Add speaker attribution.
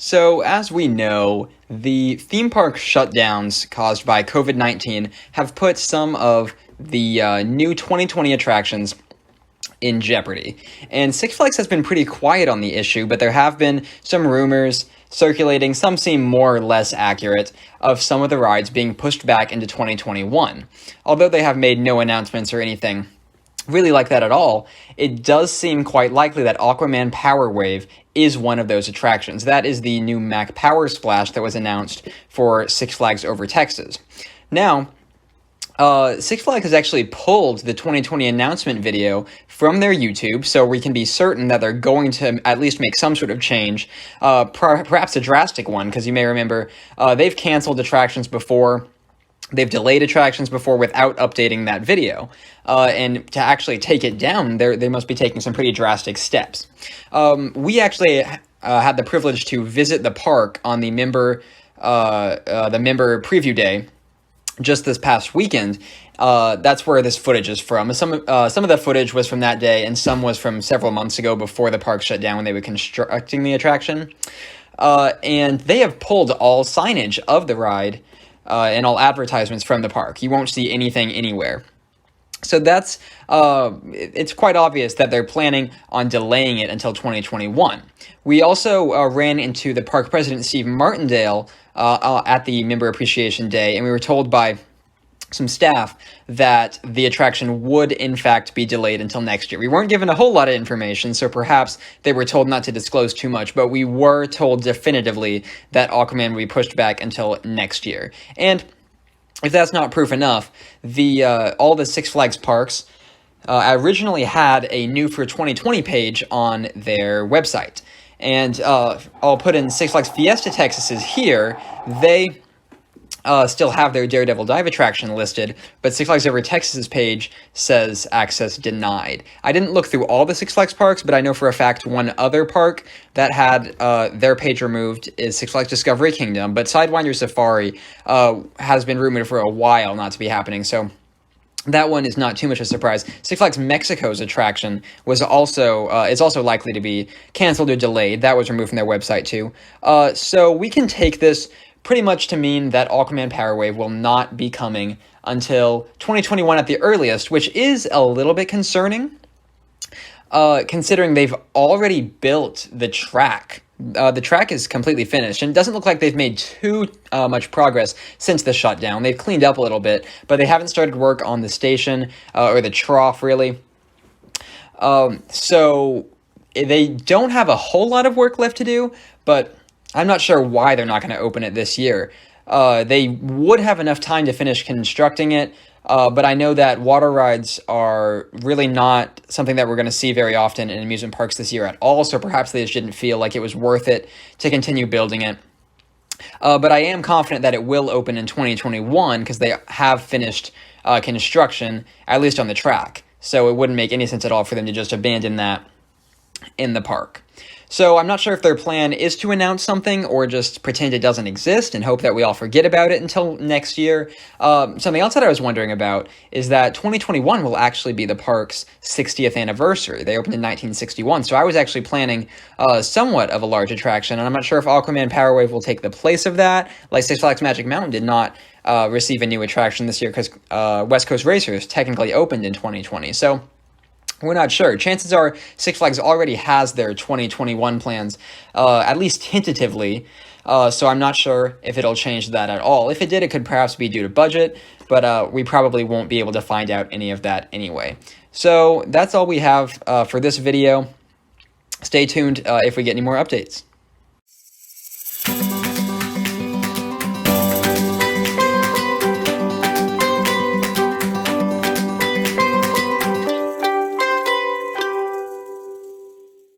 Speaker 1: So, as we know, the theme park shutdowns caused by COVID-19 have put some of the new 2020 attractions in jeopardy. And Six Flags has been pretty quiet on the issue, but there have been some rumors circulating, some seem more or less accurate, of some of the rides being pushed back into 2021. Although they have made no announcements or anything really like that at all, it does seem quite likely that AQUAMAN Power Wave is one of those attractions. That is the new Mac Power Splash that was announced for Six Flags Over Texas. Now, Six Flags has actually pulled the 2020 announcement video from their YouTube, so we can be certain that they're going to at least make some sort of change, perhaps a drastic one, because you may remember they've canceled attractions before. They've delayed attractions before without updating that video. And to actually take it down, they must be taking some pretty drastic steps. We actually had the privilege to visit the park on the member preview day just this past weekend. That's where this footage is from. Some of the footage was from that day, and some was from several months ago before the park shut down when they were constructing the attraction. And they have pulled all signage of the ride and all advertisements from the park. You won't see anything anywhere. So that's, it's quite obvious that they're planning on delaying it until 2021. We also ran into the park president, Steve Martindale, at the Member Appreciation Day, and we were told by some staff that the attraction would in fact be delayed until next year. We weren't given a whole lot of information, so perhaps they were told not to disclose too much, but we were told definitively that AQUAMAN will be pushed back until next year. And if that's not proof enough, all the Six Flags parks originally had a new for 2020 page on their website. And I'll put in Six Flags Fiesta Texas's here. They still have their Daredevil Dive attraction listed, but Six Flags Over Texas's page says access denied. I didn't look through all the Six Flags parks, but I know for a fact one other park that had their page removed is Six Flags Discovery Kingdom, but Sidewinder Safari has been rumored for a while not to be happening, so that one is not too much of a surprise. Six Flags Mexico's attraction was also is also likely to be canceled or delayed. That was removed from their website too. So we can take this pretty much to mean that AQUAMAN Power Wave will not be coming until 2021 at the earliest, which is a little bit concerning, considering they've already built the track. The track is completely finished, and it doesn't look like they've made too much progress since the shutdown. They've cleaned up a little bit, but they haven't started work on the station or the trough, really. So they don't have a whole lot of work left to do, but I'm not sure why they're not going to open it this year. They would have enough time to finish constructing it, but I know that water rides are really not something that we're going to see very often in amusement parks this year at all, so perhaps they just didn't feel like it was worth it to continue building it. But I am confident that it will open in 2021 because they have finished construction, at least on the track. So it wouldn't make any sense at all for them to just abandon that in the park. So I'm not sure if their plan is to announce something or just pretend it doesn't exist and hope that we all forget about it until next year. Something else that I was wondering about is that 2021 will actually be the park's 60th anniversary. They opened in 1961, so I was actually planning somewhat of a large attraction, and I'm not sure if AQUAMAN Power Wave will take the place of that. Like Six Flags Magic Mountain did not receive a new attraction this year because West Coast Racers technically opened in 2020. So we're not sure. Chances are Six Flags already has their 2021 plans, at least tentatively, so I'm not sure if it'll change that at all. If it did, it could perhaps be due to budget, but we probably won't be able to find out any of that anyway. So that's all we have for this video. Stay tuned if we get any more updates.